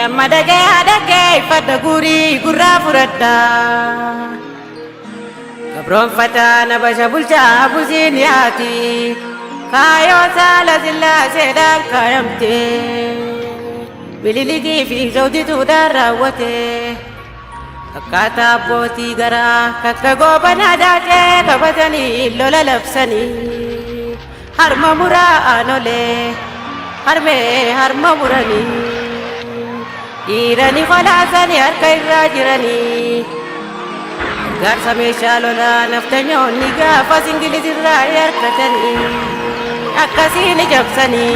Madagay fataguri gurra furada Kabron fata na basha bulcha buziniati Kayo sala zilla sedan kayamte Bililigi fi zawdi tudarawate Akkata boti gara kakkago banadate kabatani lola lapsani Harma mura anole harma murani Irani khalasani harka irra jirani Garsa meeshaa lola naftanyoonni gaafa singilitirraa harkatani akkasiin jabsani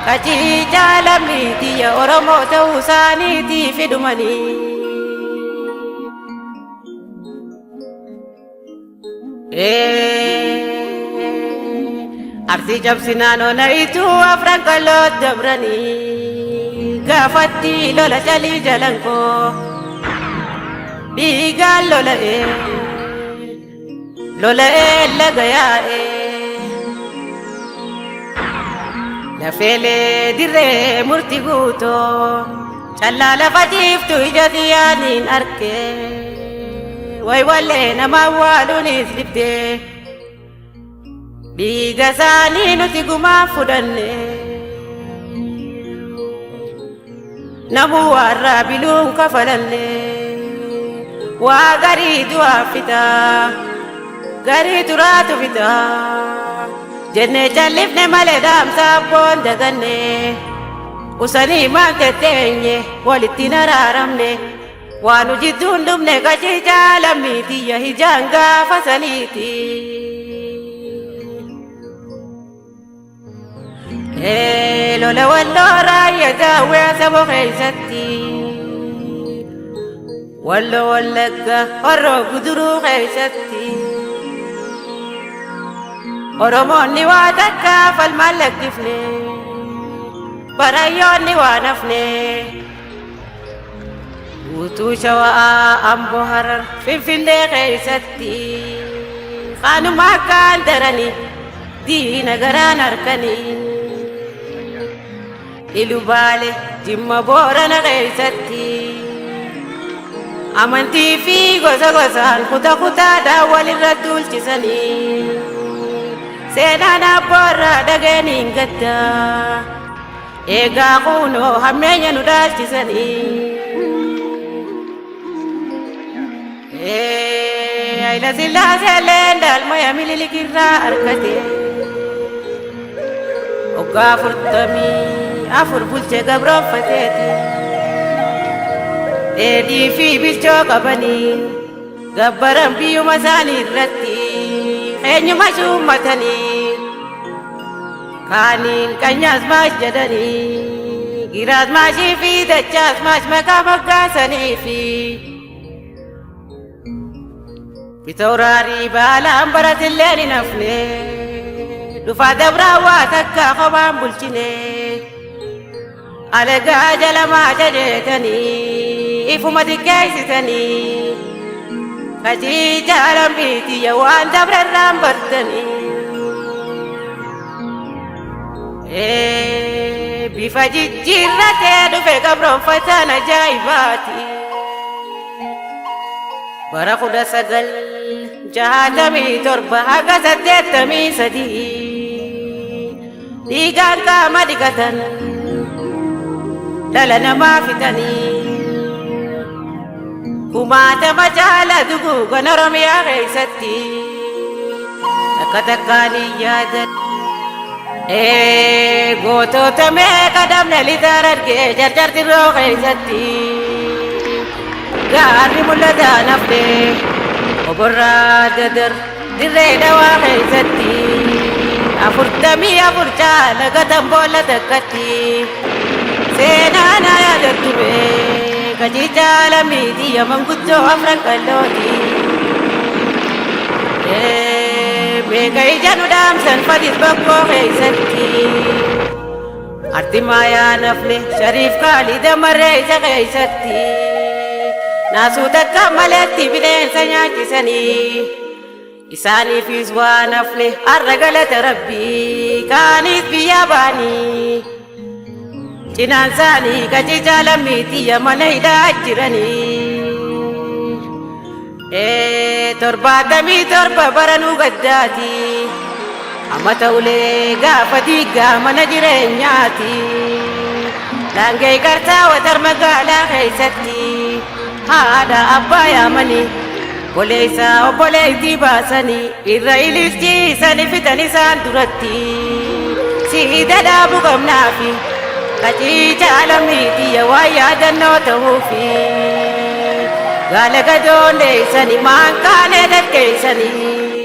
Kachii jaalamniitiyya Oromoo ta'uu isaaniitii fidumani Arsi jabsinaan onaitu afran kalot dabrani Gafatti lola jalii jalanko Diigaan lola'ee lagayaa'e Lafeelee dirree murti guutoo Callaa lafa jiiftu ija xiyyaaniin arke Way wallee nama awwaaluunis dibdee Dhiiga isaanii nuti gumaa fudhanne Namu warra biluun kafalanne Waa garii du'aa fita Garii turaatu fita Jennee jallifne malee dhaamsa abboon daganne Usanii maante teenye walitti naraaramne Waan hojjidduun dhumne qacii jaalamniitiyya hijaan gaafa saniiti Lola walloo raayya daawwee saba keessatti Walloo wallagga horroo guduruu keessatti Oromoonni waa takka falmaan lakkifne Barayyoonni waa nafne Guutuu Shawaa Amboo Harar Finfinnee keessatti Kaanuma akkaan darani diina garaan harkanii Ilubaale Jimma Boorana keessatti Amantii fi gosa gosaan kutaadhaan walirra duulchisanii Seenaan abboorraa dhageenyiin gadda Eegaa kunoo hammeenya nu dhaalchisanii Hayila Sillaaseelleen daalmaya mililikirraa argate Waggaa 44 bulche gabroonfateeti Dheedhii fi bilchoo qabanii Gabbaran biyyuma isaanii irratti Eenyuma shummatanii Kaaniin qanyaas maash jedhanii Giraas maashii fi dachaas maash maqaa moggaasanii fi Bitooraarii baalaan baratilleen hin hafne Dhufaa dabraa waa takka kophaan bulchine Alagaa jalamaa jajeetanii Ifuma xiqqeessitanii Kachii jaalamniitiyya waan dabrarraan bartanii Bifa jijjiirratee dhufe gabroonfataan ajaa'ibaati Bara 1967 haga 83 Dhiigaan qaama dhiqatan Dhala namaa fitanii Kumaatama caala duguugan Oromiyaa keessatti Takka takkaanii yaadan Gootota meeqa dhabne lixaan argee jarjartirroo keessatti Gaarri mul'ataan hafte Oborraa dadar dirree dhawaa keessatti 44 caala gatan boolla takkatti Seenaan yaadattume Kachii jaalamniitiyya manguddoo afran qallooti Meeqa ija nu dhaamsan fadis bakkoo keessatti Arti maayaa nafne Shariif Kaalii damarree isa keessatti Naasuu takka maleetti bineensa nyaachisanii Isaaniifis waan hafne har'a galata Rabbii Kaaniis biyya baanii cinaan isaanii qajeelcha lammiitii yamana jiranii. Torbaatamii torba baranuu gaddaati amma ta'ulee gaafa diigaa mana jireenyaati. Laangee qartaa watar magaalaa keessatti haadha abbaa yaamanii obboleettii baasanii irra ililchiisanii fitan isaan duratti. Siida dhaabuu qabnaafi qajeelcha lammiitii waan yaadannoo ta'uufi. Gaala gadoon deessanii maanqaalee dadkeessanii.